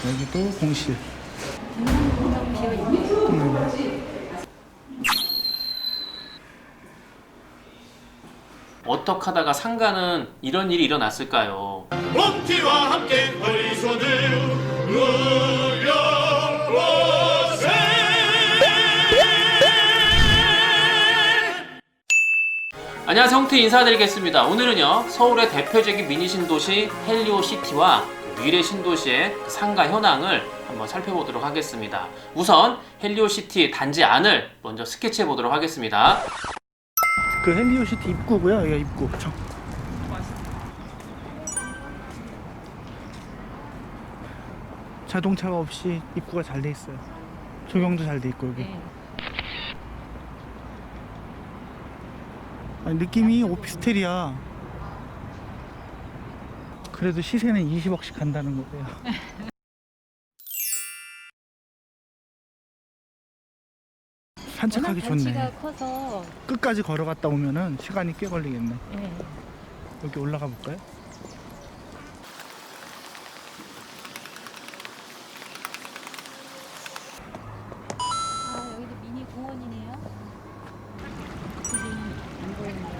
여기도 공실. 어떻게 하다가 상가는 이런 일이 일어났을까요? 봄티와 함께 우리 손을 울려보세. 안녕하세요, 홍태 인사드리겠습니다. 오늘은요, 서울의 대표적인 미니 신도시 헬리오시티와 미래 신도시의 상가 현황을 한번 살펴보도록 하겠습니다. 우선 헬리오시티 단지 안을 먼저 스케치해 보도록 하겠습니다. 그 헬리오시티 입구고요. 여기가 입구. 자동차가 없이 입구가 잘 돼 있어요. 조경도 잘 돼 있고 여기. 아니, 느낌이 오피스텔이야. 그래도 시세는 20억씩 간다는 거고요. 산책하기 좋네. 단지가 커서. 끝까지 걸어갔다 오면은 시간이 꽤 걸리겠네. 네. 여기 올라가 볼까요? 아, 여기도 미니 공원이네요. 안 보이네요.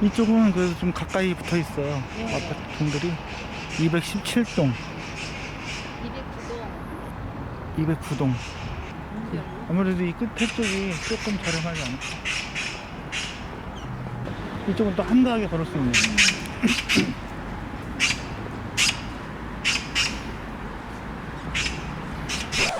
이쪽은 그래도 좀 가까이 붙어 있어요. 네. 아파트 동들이 217동, 209동. 209동. 아무래도 이 끝에 쪽이 조금 저렴하지 않을까. 이쪽은 또 한가하게 걸을 수 있네.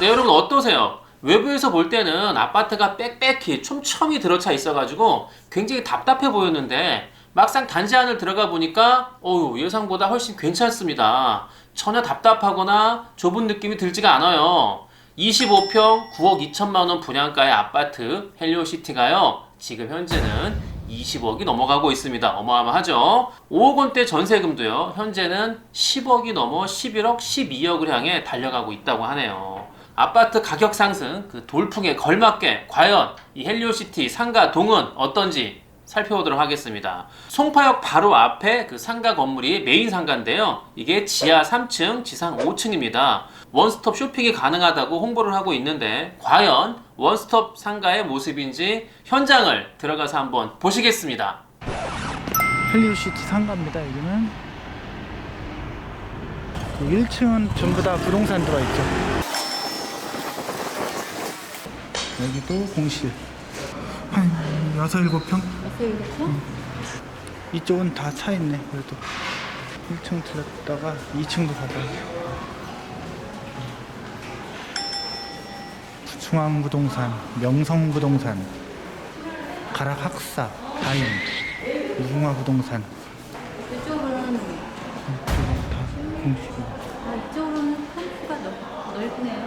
네, 여러분 어떠세요? 외부에서 볼 때는 아파트가 빽빽히 촘촘히 들어차 있어가지고 굉장히 답답해 보였는데 막상 단지 안을 들어가 보니까 예상보다 훨씬 괜찮습니다. 전혀 답답하거나 좁은 느낌이 들지가 않아요. 25평 9억 2천만 원 분양가의 아파트 헬리오시티가요, 지금 현재는 20억이 넘어가고 있습니다. 어마어마하죠? 5억 원대 전세금도요, 현재는 10억이 넘어 11억, 12억을 향해 달려가고 있다고 하네요. 아파트 가격 상승, 그 돌풍에 걸맞게 과연 이 헬리오시티 상가 동은 어떤지 살펴보도록 하겠습니다. 송파역 바로 앞에 그 상가 건물이 메인 상가인데요. 이게 지하 3층, 지상 5층입니다. 원스톱 쇼핑이 가능하다고 홍보를 하고 있는데 과연 원스톱 상가의 모습인지 현장을 들어가서 한번 보시겠습니다. 헬리오시티 상가입니다. 여기는 1층은 전부 다 부동산 들어있죠. 여기도 공실. 한 6, 7평? 이쪽은 다 차 있네. 그래도 1층 들렸다가 2층도 가봐요. 중앙부동산, 명성부동산, 가락학사, 다인, 무궁화부동산. 이쪽은, 이쪽은 다 공실이에요. 이쪽은 평수가 넓네요.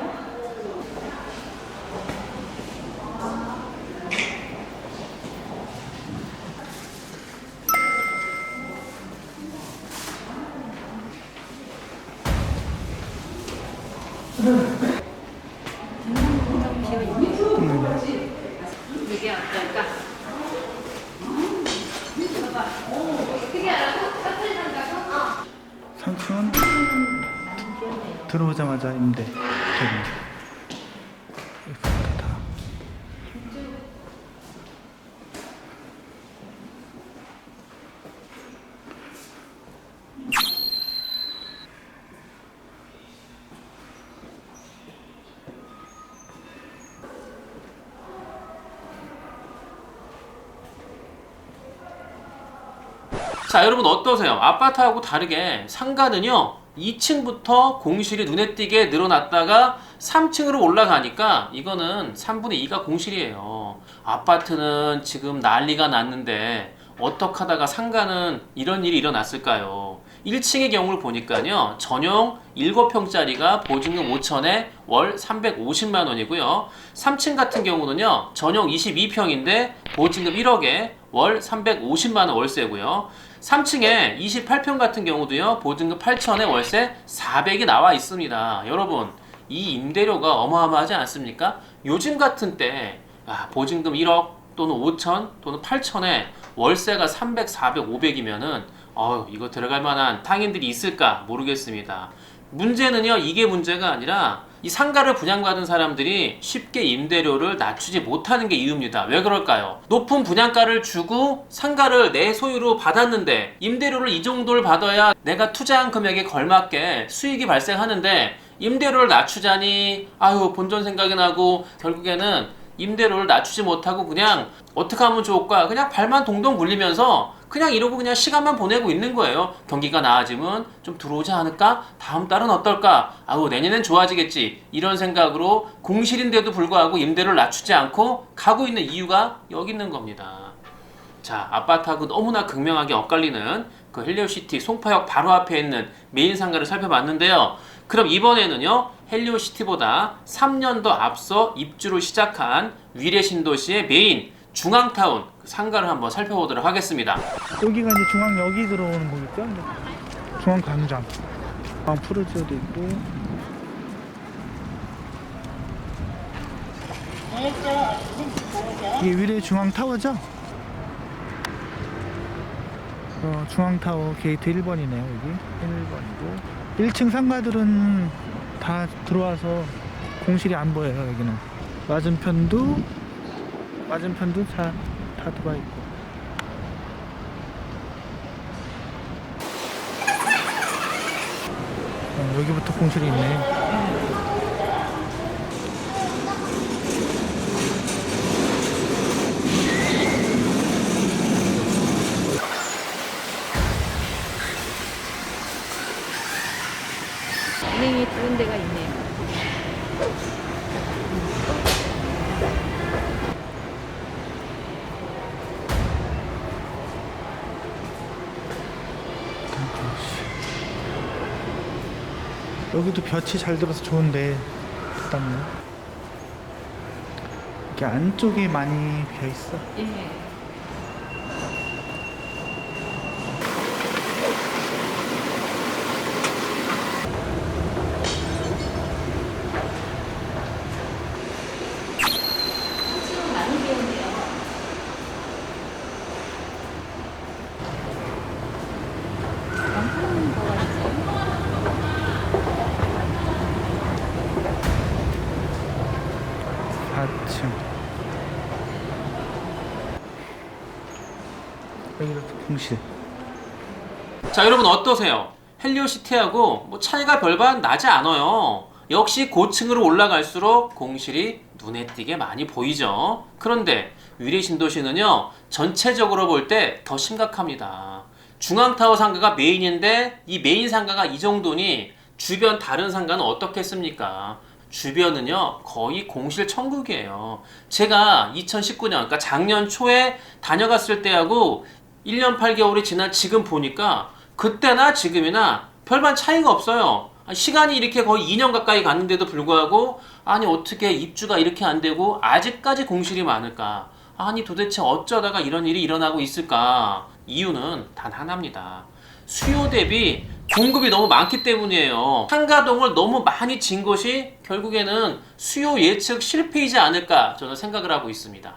이게 어떨까? 상층은 들어오자마자 임대. 저기. 이렇게 다. 자, 여러분 어떠세요? 아파트하고 다르게 상가는요, 2층부터 공실이 눈에 띄게 늘어났다가 3층으로 올라가니까 이거는 3분의 2가 공실이에요. 아파트는 지금 난리가 났는데 어떻게 하다가 상가는 이런 일이 일어났을까요? 1층의 경우를 보니까요, 전용 7평짜리가 보증금 5천에 월 350만 원이고요. 3층 같은 경우는요, 전용 22평인데 보증금 1억에 월 350만 원 월세고요. 3층에 28평 같은 경우도요, 보증금 8천에 월세 400이 나와 있습니다. 여러분, 이 임대료가 어마어마하지 않습니까? 요즘 같은 때 보증금 1억 또는 5천 또는 8천에 월세가 300, 400, 500이면은 이거 들어갈 만한 당인들이 있을까 모르겠습니다. 문제는요, 이게 문제가 아니라 이 상가를 분양받은 사람들이 쉽게 임대료를 낮추지 못하는 게 이유입니다. 왜 그럴까요? 높은 분양가를 주고 상가를 내 소유로 받았는데 임대료를 이 정도를 받아야 내가 투자한 금액에 걸맞게 수익이 발생하는데 임대료를 낮추자니 본전 생각이 나고 결국에는 임대료를 낮추지 못하고 그냥 어떻게 하면 좋을까? 그냥 발만 동동 굴리면서 그냥 이러고 그냥 시간만 보내고 있는 거예요. 경기가 나아지면 좀 들어오지 않을까? 다음 달은 어떨까? 내년엔 좋아지겠지. 이런 생각으로 공실인데도 불구하고 임대료를 낮추지 않고 가고 있는 이유가 여기 있는 겁니다. 자, 아파트하고 너무나 극명하게 엇갈리는 그 헬리오시티 송파역 바로 앞에 있는 메인 상가를 살펴봤는데요. 그럼 이번에는요, 헬리오시티보다 3년 더 앞서 입주를 시작한 위례신도시의 메인 중앙타운 상가를 한번 살펴보도록 하겠습니다. 여기가 이제 중앙역이 들어오는 거겠죠? 중앙광장. 푸르지오도 있고. 이게 위례 중앙타워죠? 중앙타워 게이트 1번이네요. 여기 1번이고 1층 상가들은 다 들어와서 공실이 안 보여요. 여기는 맞은편도 다 들어와 있고. 여기부터 공실이 있네. 은행이 다른 데가 있네요. 여기도 볕이 잘 들어서 좋은데 일단은 이렇게 안쪽에 많이 비어 있어. 예. 많이 비었네요. 많다는 거 같지? 4층. 여기도 공실. 자, 여러분 어떠세요? 헬리오시티하고 뭐 차이가 별반 나지 않아요. 역시 고층으로 올라갈수록 공실이 눈에 띄게 많이 보이죠. 그런데 위례신도시는요, 전체적으로 볼 때 더 심각합니다. 중앙타워 상가가 메인인데 이 메인 상가가 이 정도니 주변 다른 상가는 어떻겠습니까? 주변은요, 거의 공실 천국이에요. 제가 2019년, 그러니까 작년 초에 다녀갔을 때하고 1년 8개월이 지난 지금 보니까 그때나 지금이나 별반 차이가 없어요. 시간이 이렇게 거의 2년 가까이 갔는데도 불구하고 어떻게 입주가 이렇게 안 되고 아직까지 공실이 많을까? 도대체 어쩌다가 이런 일이 일어나고 있을까? 이유는 단 하나입니다. 수요 대비 공급이 너무 많기 때문이에요. 상가동을 너무 많이 진 것이 결국에는 수요 예측 실패이지 않을까 저는 생각을 하고 있습니다.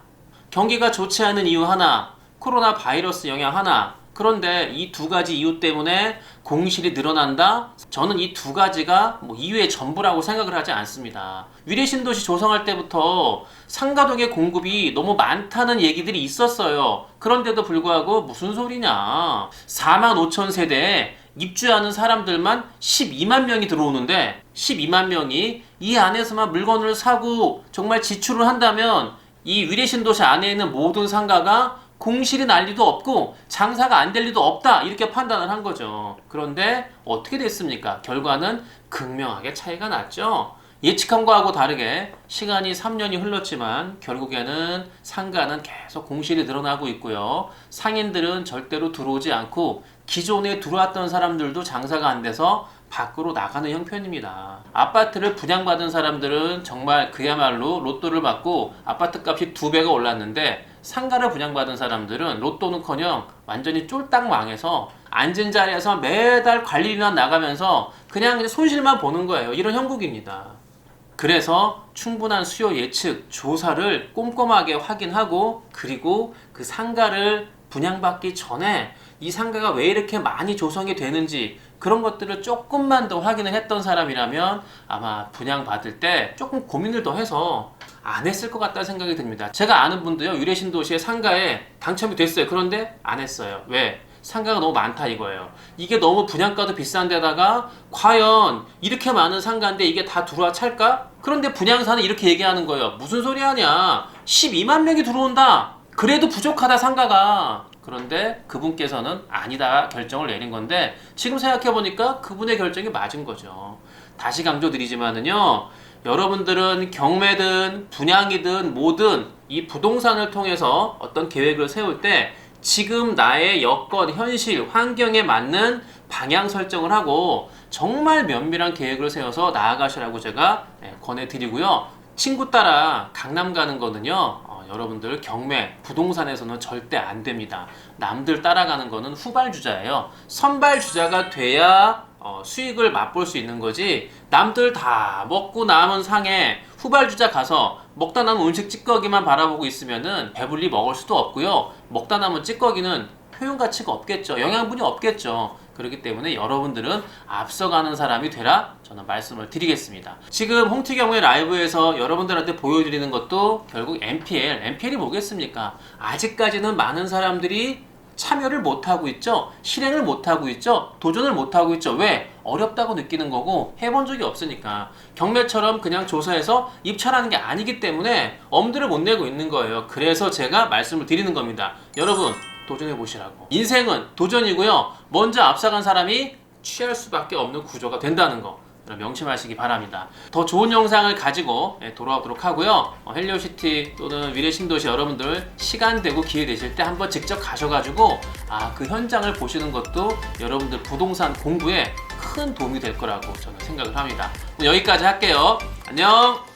경기가 좋지 않은 이유 하나, 코로나 바이러스 영향 하나. 그런데 이 두 가지 이유 때문에 공실이 늘어난다? 저는 이 두 가지가 이유의 전부라고 생각을 하지 않습니다. 위례신도시 조성할 때부터 상가동의 공급이 너무 많다는 얘기들이 있었어요. 그런데도 불구하고 무슨 소리냐. 4만 5천 세대에 입주하는 사람들만 12만 명이 들어오는데 12만 명이 이 안에서만 물건을 사고 정말 지출을 한다면 이 위례신도시 안에 있는 모든 상가가 공실이 날 리도 없고 장사가 안 될 리도 없다, 이렇게 판단을 한 거죠. 그런데 어떻게 됐습니까? 결과는 극명하게 차이가 났죠. 예측한 거하고 다르게 시간이 3년이 흘렀지만 결국에는 상가는 계속 공실이 늘어나고 있고요. 상인들은 절대로 들어오지 않고 기존에 들어왔던 사람들도 장사가 안 돼서 밖으로 나가는 형편입니다. 아파트를 분양받은 사람들은 정말 그야말로 로또를 받고 아파트 값이 2배가 올랐는데, 상가를 분양받은 사람들은 로또는커녕 완전히 쫄딱 망해서 앉은 자리에서 매달 관리비만 나가면서 그냥 손실만 보는 거예요. 이런 형국입니다. 그래서 충분한 수요 예측 조사를 꼼꼼하게 확인하고, 그리고 그 상가를 분양받기 전에 이 상가가 왜 이렇게 많이 조성이 되는지 그런 것들을 조금만 더 확인을 했던 사람이라면 아마 분양받을 때 조금 고민을 더 해서 안 했을 것 같다는 생각이 듭니다. 제가 아는 분도요, 유래신도시의 상가에 당첨이 됐어요. 그런데 안 했어요. 왜? 상가가 너무 많다 이거예요. 이게 너무 분양가도 비싼 데다가 과연 이렇게 많은 상가인데 이게 다 들어와 찰까? 그런데 분양사는 이렇게 얘기하는 거예요. 무슨 소리 하냐? 12만 명이 들어온다. 그래도 부족하다 상가가. 그런데 그분께서는 아니다 결정을 내린 건데 지금 생각해보니까 그분의 결정이 맞은 거죠. 다시 강조드리지만은요, 여러분들은 경매든 분양이든 뭐든 이 부동산을 통해서 어떤 계획을 세울 때 지금 나의 여건, 현실, 환경에 맞는 방향 설정을 하고 정말 면밀한 계획을 세워서 나아가시라고 제가 권해드리고요. 친구 따라 강남 가는 거는요, 여러분들 경매, 부동산에서는 절대 안 됩니다. 남들 따라가는 거는 후발주자예요. 선발주자가 돼야 수익을 맛볼 수 있는 거지, 남들 다 먹고 남은 상에 후발주자 가서 먹다 남은 음식 찌꺼기만 바라보고 있으면은 배불리 먹을 수도 없고요. 먹다 남은 찌꺼기는 표현 가치가 없겠죠. 영양분이 없겠죠. 그렇기 때문에 여러분들은 앞서가는 사람이 되라 저는 말씀을 드리겠습니다. 지금 홍티경우의 라이브에서 여러분들한테 보여드리는 것도 결국 MPL이 뭐겠습니까? 아직까지는 많은 사람들이 참여를 못하고 있죠. 실행을 못하고 있죠. 도전을 못하고 있죠. 왜? 어렵다고 느끼는 거고 해본 적이 없으니까. 경매처럼 그냥 조사해서 입찰하는 게 아니기 때문에 엄두를 못 내고 있는 거예요. 그래서 제가 말씀을 드리는 겁니다. 여러분 도전해 보시라고. 인생은 도전이고요. 먼저 앞서간 사람이 취할 수밖에 없는 구조가 된다는 거 명심하시기 바랍니다. 더 좋은 영상을 가지고 돌아오도록 하고요. 헬리오시티 또는 미래신도시 여러분들 시간 되고 기회 되실 때 한번 직접 가셔가지고 그 현장을 보시는 것도 여러분들 부동산 공부에 큰 도움이 될 거라고 저는 생각을 합니다. 오늘 여기까지 할게요. 안녕.